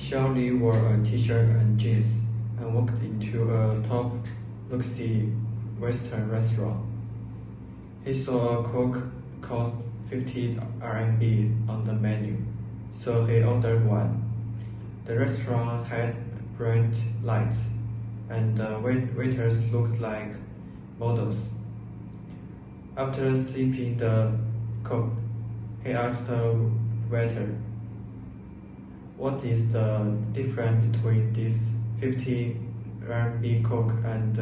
Xiao Li wore a t-shirt and jeans and walked into a top luxury Western restaurant. He saw a Coke cost 50 RMB on the menu, so he ordered one. The restaurant had bright lights, and the waiters looked like models. After sipping the Coke, he asked the waiter, "What is the difference between this 50 RMB Coke and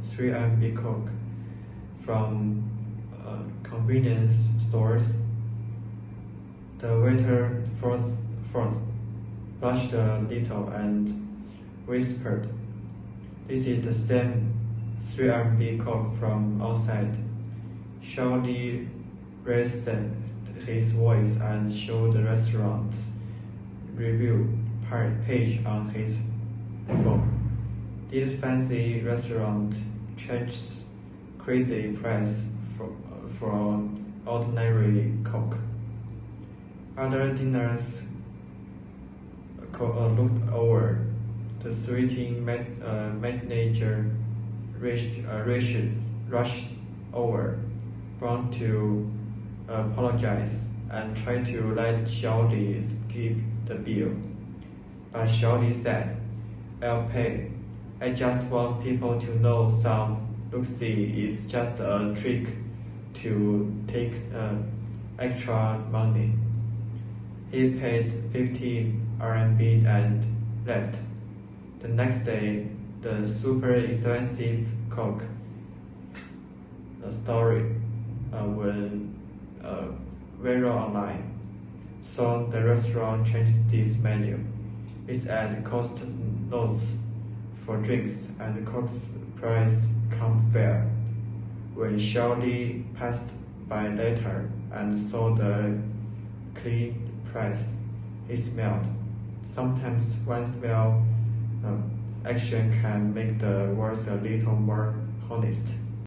3 RMB Coke from convenience stores?" The waiter first blushed a little and whispered, "This is the same 3 RMB Coke from outside." Xiao Li raised his voice and showed the restaurant's review page on his phone. This fancy restaurant charged crazy price for ordinary Coke. Other diners looked over. The sweating manager rushed over, bound to apologize and tried to let Xiao Li skip the bill. But Xiao Li said, "I'll pay. I just want people to know some luxury is just a trick to take extra money." He paid 50 RMB and left. The next day, the super expensive Coke story went viral online. So the restaurant changed its menu. It added cost notes for drinks, and the Coke's price come fair. When Xiao Li passed by later and saw the clean price, he smiled. Sometimes one small action can make the world a little more honest.